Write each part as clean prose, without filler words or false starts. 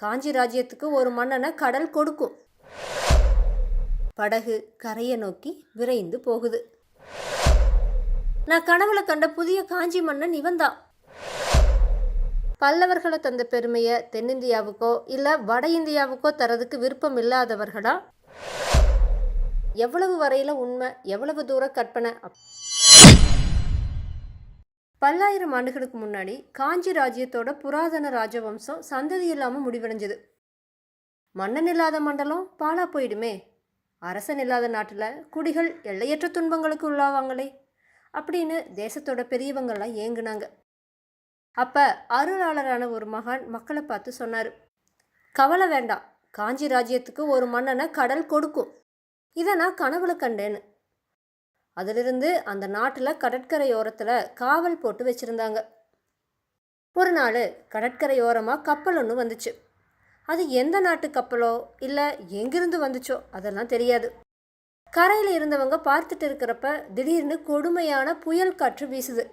காஞ்சி ராஜ்யத்துக்கு ஒரு மன்னனை கடல் கொடுக்கும். படகு கரையை நோக்கி விரைந்து போகுது. நான் கனவுல கண்ட புதிய காஞ்சி மன்னன் இவன்தான். பல்லவர்களை தந்த பெருமையை தென்னிந்தியாவுக்கோ இல்லை வட இந்தியாவுக்கோ தரதுக்கு விருப்பம் இல்லாதவர்களா? எவ்வளவு வரையில உண்மை, எவ்வளவு தூர கற்பனை? பல்லாயிரம் ஆண்டுகளுக்கு முன்னாடி காஞ்சி ராஜ்யத்தோட புராதன ராஜவம்சம் சந்ததி இல்லாமல் முடிவடைஞ்சது. மன்னன் இல்லாத மண்டலம் பாலா போயிடுமே, அரசன் இல்லாத நாட்டில் குடிகள் எல்லையற்ற துன்பங்களுக்கு உள்ளாவாங்களே அப்படின்னு தேசத்தோட பெரியவங்கள்லாம் ஏங்குனாங்க. அப்போ அருளாளரான ஒரு மகான் மக்களை பார்த்து சொன்னார், கவலை வேண்டாம், காஞ்சி ராஜ்யத்துக்கு ஒரு மன்னனை கடல் கொடுக்கும். இதை நான் கனவுல கண்டேன்னு. அதிலிருந்து அந்த நாட்டில் கடற்கரையோரத்தில் காவல் போட்டு வச்சுருந்தாங்க. ஒரு நாள் கடற்கரையோரமாக கப்பல் ஒன்று வந்துச்சு. அது எந்த நாட்டு கப்பலோ இல்லை எங்கிருந்து வந்துச்சோ அதெல்லாம் தெரியாது. கரையில் இருந்தவங்க பார்த்துட்டு இருக்கிறப்ப திடீர்னு கொடுமையான புயல் காற்று வீசுது.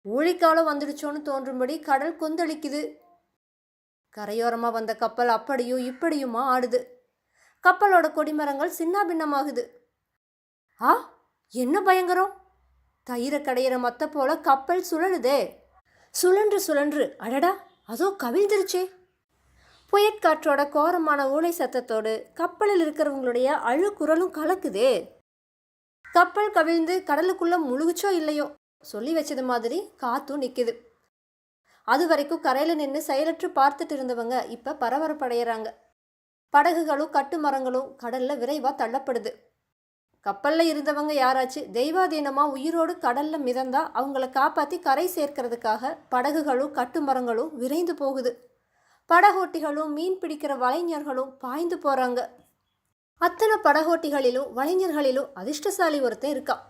ஊழிக்காலம் வந்துடுச்சோன்னு தோன்றும்படி கடல் கொந்தளிக்குது. கரையோரமாக வந்த கப்பல் அப்படியும் இப்படியுமா ஆடுது. கப்பலோட கொடிமரங்கள் சின்ன பின்னமாகுது. ஆ, என்ன பயங்கரம்! தயிரை கடையிற மத்த போல கப்பல் சுழலுதே. சுழன்று சுழன்று அடடா, அதோ கவிழ்ந்துருச்சே. புயற்காற்றோட கோரமான ஊளை சத்தத்தோடு கப்பலில் இருக்கிறவங்களுடைய அழுக்குரலும் கலக்குதே. கப்பல் கவிழ்ந்து கடலுக்குள்ள முழுகுச்சோ இல்லையோ, சொல்லி வச்சது மாதிரி காத்தும் நிற்குது. அது வரைக்கும் கரையில் நின்று செயலற்று பார்த்துட்டு இருந்தவங்க இப்போ பரபரப்படைகிறாங்க. படகுகளும் கட்டு மரங்களும் கடல்ல விரைவாக தள்ளப்படுது. கப்பலில் இருந்தவங்க யாராச்சும் தெய்வாதீனமாக உயிரோடு கடலில் மிதந்தா அவங்கள காப்பாற்றி கரை சேர்க்கிறதுக்காக படகுகளும் கட்டுமரங்களும் விரைந்து போகுது. படகோட்டிகளும் மீன் பிடிக்கிற வலைஞர்களும் பாய்ந்து போகிறாங்க. அத்தனை படகோட்டிகளிலும் வலைஞர்களிலும் அதிர்ஷ்டசாலி ஒருத்தன் இருக்கான்.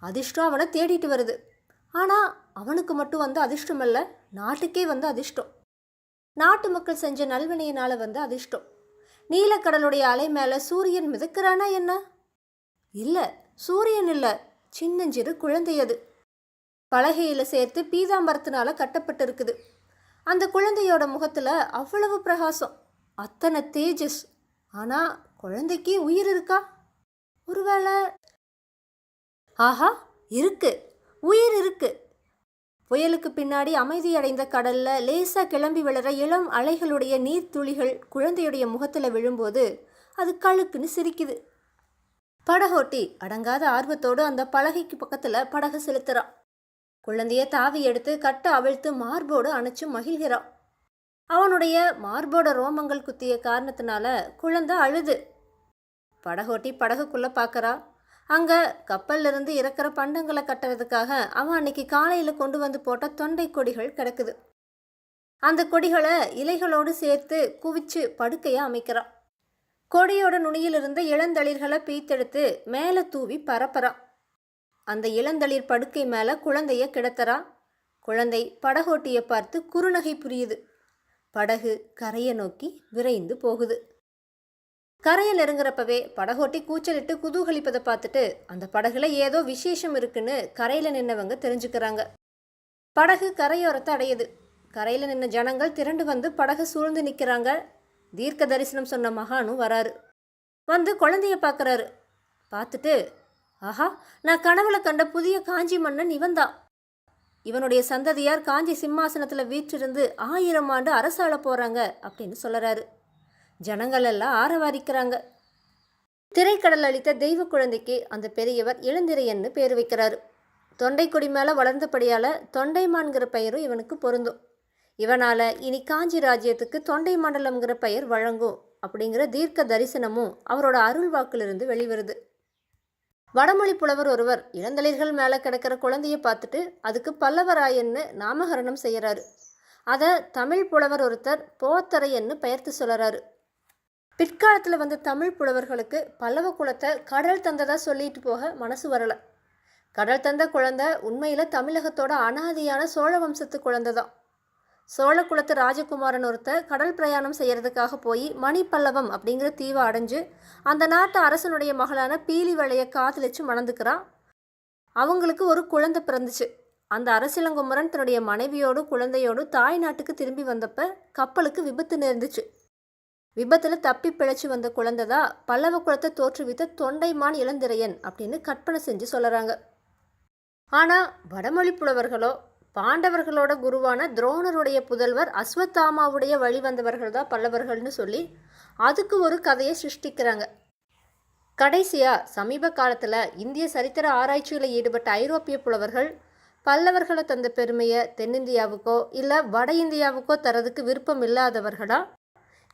அதிர்ஷ்டம் அவனை தேடிட்டு வருது. ஆனால் அவனுக்கு மட்டும் வந்த அதிர்ஷ்டம் அல்ல, நாட்டுக்கே வந்த அதிர்ஷ்டம். நாட்டு மக்கள் செஞ்ச நல்வினையினால் வந்த அதிர்ஷ்டம். நீலக்கடலுடைய அலை மேலே சூரியன் மிதக்கிறானா என்ன? இல்லை, சூரியன் இல்லை, சின்னஞ்சிறு குழந்தையது. பலகையில் சேர்த்து பீதாம்பரத்தினால கட்டப்பட்டு இருக்குது. அந்த குழந்தையோட முகத்தில் அவ்வளவு பிரகாசம், அத்தனை தேஜஸ். ஆனால் குழந்தைக்கு உயிர் இருக்கா? ஒருவேளை? ஆஹா, இருக்கு, உயிர் இருக்கு. புயலுக்கு பின்னாடி அமைதியடைந்த கடல்ல லேசாக கிளம்பி விழுற இளம் அலைகளுடைய நீர்த்துளிகள் குழந்தையுடைய முகத்தில் விழும்போது அது கழுக்குன்னு சிரிக்குது. படகோட்டி அடங்காத ஆர்வத்தோடு அந்த பலகைக்கு பக்கத்தில் படகு செலுத்துறான். குழந்தைய தாவி எடுத்து கட்ட அவிழ்த்து மார்போடு அணைச்சு மகிழ்கிறான். அவனுடைய மார்போட ரோமங்கள் குத்திய காரணத்தினால குழந்தை அழுது. படகோட்டி படகுக்குள்ளே பார்க்குறா. அங்கே கப்பல்லிருந்து இறக்குற பண்டங்களை கட்டுறதுக்காக அவன் அன்னைக்கு காலையில் கொண்டு வந்து போட்ட தொண்டை கொடிகள் கிடக்குது. அந்த கொடிகளை இலைகளோடு சேர்த்து குவிச்சு படுக்கையை அமைக்கிறான். கொடியோட நுனியிலிருந்த இளந்தளிர்களை பீத்தெடுத்து மேலே தூவி பரப்பறான். அந்த இளந்தளிர் படுக்கை மேலே குழந்தைய கிடத்துறா. குழந்தை படகோட்டியை பார்த்து குறுநகை புரியுது. படகு கரையை நோக்கி விரைந்து போகுது. கரையில் இறங்குறப்பவே படகோட்டி கூச்சலிட்டு குதூகலிப்பதை பார்த்துட்டு அந்த படகுல ஏதோ விசேஷம் இருக்குன்னு கரையில் நின்னவங்க தெரிஞ்சுக்கிறாங்க. படகு கரையோரத்தை அடையுது. கரையில் நின்ன ஜனங்கள் திரண்டு வந்து படகு சூழ்ந்து நிற்கிறாங்க. தீர்க்க தரிசனம் சொன்ன மகானும் வராரு. வந்து குழந்தைய பார்க்குறாரு. பார்த்துட்டு, ஆஹா, நான் கனவுல கண்ட புதிய காஞ்சி மன்னன் இவன்தான். இவனுடைய சந்ததியார் காஞ்சி சிம்மாசனத்தில் வீற்றிருந்து 1000 ஆண்டு அரசாள போகிறாங்க அப்படின்னு சொல்கிறாரு. ஜனங்கள் எல்லாம் ஆரவாரிக்கிறாங்க. திரைக்கடல் அளித்த தெய்வ குழந்தைக்கு அந்த பெரியவர் இளந்திரையன்னு பேர் வைக்கிறாரு. தொண்டை கொடி மேலே வளர்ந்தபடியால் தொண்டைமான்கிற பெயரும் இவனுக்கு பொருந்தும். இவனால் இனி காஞ்சி ராஜ்யத்துக்கு தொண்டை மண்டலம்ங்கிற பெயர் வழங்கும் அப்படிங்கிற தீர்க்க தரிசனமும் அவரோட அருள் வாக்கிலிருந்து வெளிவருது. வடமொழி புலவர் ஒருவர் இளந்தளிர்கள் மேலே கிடக்கிற குழந்தைய பார்த்துட்டு அதுக்கு பல்லவராயன்னு நாமகரணம் செய்கிறாரு. அதை தமிழ் புலவர் ஒருத்தர் போத்தரையன்னு பெயர்த்து சொல்கிறாரு. பிற்காலத்தில் வந்த தமிழ் புலவர்களுக்கு பல்லவ குலத்தை கடல் தந்ததாக சொல்லிட்டு போக மனசு வரலை. கடல் தந்த குழந்தை உண்மையில் தமிழகத்தோட அனாதியான சோழ வம்சத்து குழந்தை தான். சோழ குலத்து ராஜகுமாரன் ஒருத்தர் கடல் பிரயாணம் செய்கிறதுக்காக போய் மணிப்பல்லவம் அப்படிங்கிற தீவை அடைஞ்சு அந்த நாட்டு அரசனுடைய மகளான பீலிவளையை காதலிச்சு மணந்துக்கிறான். அவங்களுக்கு ஒரு குழந்தை பிறந்துச்சு. அந்த அரசிலங்குமரன் தன்னுடைய மனைவியோடு குழந்தையோடு தாய் நாட்டுக்கு திரும்பி வந்தப்ப கப்பலுக்கு விபத்து நேர்ந்துச்சு. விபத்தில் தப்பி பிழைச்சி வந்த குழந்தை தான் பல்லவ குலத்தை தோற்றுவித்த தொண்டைமான் இளந்திரையன் அப்படின்னு கற்பனை செஞ்சு சொல்கிறாங்க. ஆனால் வடமொழி புலவர்களோ பாண்டவர்களோட குருவான துரோணருடைய புதல்வர் அஸ்வத்தாமாவுடைய வழி வந்தவர்கள் தான் பல்லவர்கள்னு சொல்லி அதுக்கு ஒரு கதையை சிருஷ்டிக்கிறாங்க. கடைசியாக சமீப காலத்தில் இந்திய சரித்திர ஆராய்ச்சியில் ஈடுபட்ட ஐரோப்பிய புலவர்கள் பல்லவர்களை தந்த பெருமையை தென்னிந்தியாவுக்கோ இல்லை வட இந்தியாவுக்கோ தரதுக்கு விருப்பம் இல்லாதவர்களா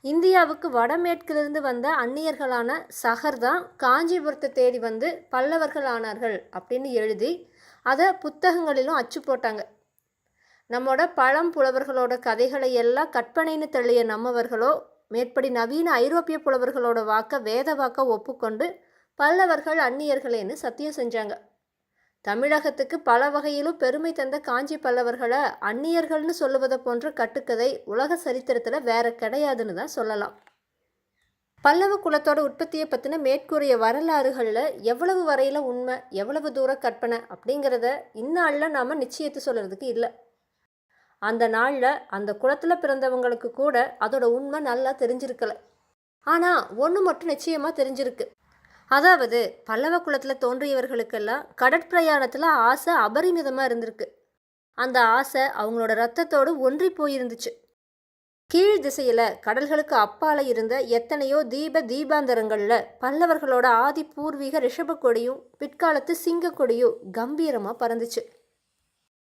இந்தியாவுக்கு வடமேற்கிலிருந்து வந்த அந்நியர்களான சகர் தான் காஞ்சிபுரத்தை தேடி வந்து பல்லவர்கள் ஆனார்கள் அப்படின்னு எழுதி அதை புத்தகங்களிலும் அச்சு போட்டாங்க. நம்மோட பழம் புலவர்களோட கதைகளை எல்லாம் கற்பனைன்னு தள்ளிய நம்மவர்களோ மேற்படி நவீன ஐரோப்பிய புலவர்களோட வாக்க வேத வாக்க ஒப்புக்கொண்டு பல்லவர்கள் அந்நியர்களேன்னு சத்தியம் செஞ்சாங்க. தமிழகத்துக்கு பல வகையிலும் பெருமை தந்த காஞ்சி பல்லவர்களை அந்நியர்கள்னு சொல்லுவதை போன்ற கட்டுக்கதை உலக சரித்திரத்தில் வேற கிடையாதுன்னு தான் சொல்லலாம். பல்லவ குலத்தோட உற்பத்தியை பற்றின மேற்கூறிய வரலாறுகளில் எவ்வளவு வரையில் உண்மை எவ்வளவு தூர கற்பனை அப்படிங்கிறத இந்நாளில் நாம் நிச்சயத்தை சொல்கிறதுக்கு இல்லை. அந்த நாளில் அந்த குலத்தில் பிறந்தவங்களுக்கு கூட அதோட உண்மை நல்லா தெரிஞ்சிருக்கலை. ஆனால் ஒன்று மட்டும் நிச்சயமாக தெரிஞ்சிருக்கு. அதாவது பல்லவ குலத்தில் தோன்றியவர்களுக்கெல்லாம் கடற்பிரயாணத்தில் ஆசை அபரிமிதமாக இருந்திருக்கு. அந்த ஆசை அவங்களோட ரத்தத்தோடு ஒன்றி போயிருந்துச்சு. கீழ் திசையில் கடல்களுக்கு அப்பால இருந்த எத்தனையோ தீபாந்தரங்களில் பல்லவர்களோட ஆதி பூர்வீக ரிஷப கொடியும் பிற்காலத்து சிங்க கொடியும் கம்பீரமாக பறந்துச்சு.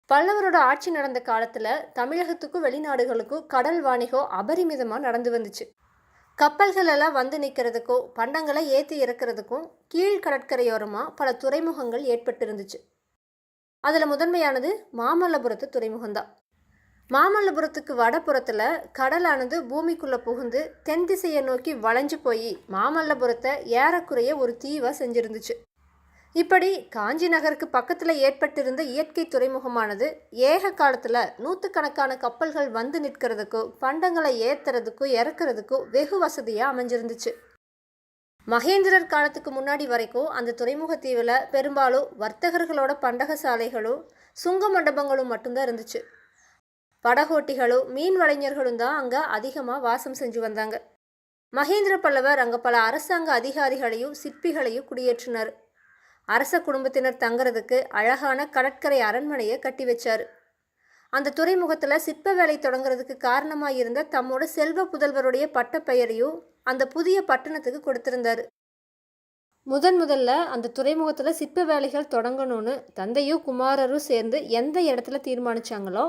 பல்லவரோட ஆட்சி நடந்த காலத்தில் தமிழகத்துக்கும் வெளிநாடுகளுக்கும் கடல் வாணிகம் அபரிமிதமாக நடந்து வந்துச்சு. கப்பல்கள் எல்லாம் வந்து நிற்கிறதுக்கோ பண்டங்களை ஏற்றி இறக்கிறதுக்கும் கீழ் கடற்கரையோரமாக பல துறைமுகங்கள் ஏற்பட்டிருந்துச்சு. அதில் முதன்மையானது மாமல்லபுரத்து துறைமுகம்தான். மாமல்லபுரத்துக்கு வடபுறத்தில் கடலானது பூமிக்குள்ளே புகுந்து தென் திசையை நோக்கி வளைஞ்சு போய் மாமல்லபுரத்தை ஏறக்குறைய ஒரு தீவாக செஞ்சிருந்துச்சு. இப்படி காஞ்சி நகருக்கு பக்கத்தில் ஏற்பட்டிருந்த இயற்கை துறைமுகமானது ஏக காலத்தில் நூற்றுக்கணக்கான கப்பல்கள் வந்து நிற்கிறதுக்கோ பண்டங்களை ஏற்றுறதுக்கோ இறக்குறதுக்கோ வெகு வசதியாக அமைஞ்சிருந்துச்சு. மகேந்திரர் காலத்துக்கு முன்னாடி வரைக்கும் அந்த துறைமுக தீவில் பெரும்பாலும் வர்த்தகர்களோட பண்டக சாலைகளும் சுங்க மண்டபங்களும் மட்டும்தான் இருந்துச்சு. படகோட்டிகளும் மீன் வலைஞர்களும் தான் அங்கே அதிகமாக வாசம் செஞ்சு வந்தாங்க. மகேந்திர பல்லவர் அங்கே பல அரசாங்க அதிகாரிகளையும் சிற்பிகளையும் குடியேற்றினார். அரச குடும்பத்தினர் தங்கிறதுக்கு அழகான கடற்கரை அரண்மனையை கட்டி வச்சார். அந்த துறைமுகத்தில் சிற்ப வேலை தொடங்குறதுக்கு காரணமாக இருந்த தம்மோட செல்வ புதல்வருடைய பட்டப்பெயரையும் அந்த புதிய பட்டணத்துக்கு கொடுத்திருந்தார். முதல்ல அந்த துறைமுகத்தில் சிற்ப வேலைகள் தொடங்கணும்னு தந்தையும் குமாரரும் சேர்ந்து எந்த இடத்துல தீர்மானிச்சாங்களோ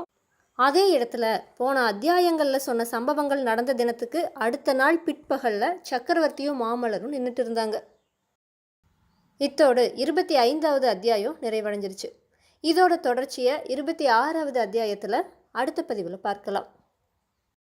அதே இடத்துல போன அத்தியாயங்களில் சொன்ன சம்பவங்கள் நடந்த தினத்துக்கு அடுத்த நாள் பிற்பகலில் சக்கரவர்த்தியும் மாமல்லரும் நின்றுட்டு இருந்தாங்க. இத்தோடு 25வது அத்தியாயம் நிறைவடைஞ்சிருச்சு. இதோட தொடர்ச்சியை 26வது அத்தியாயத்தில் அடுத்த பதிவில் பார்க்கலாம்.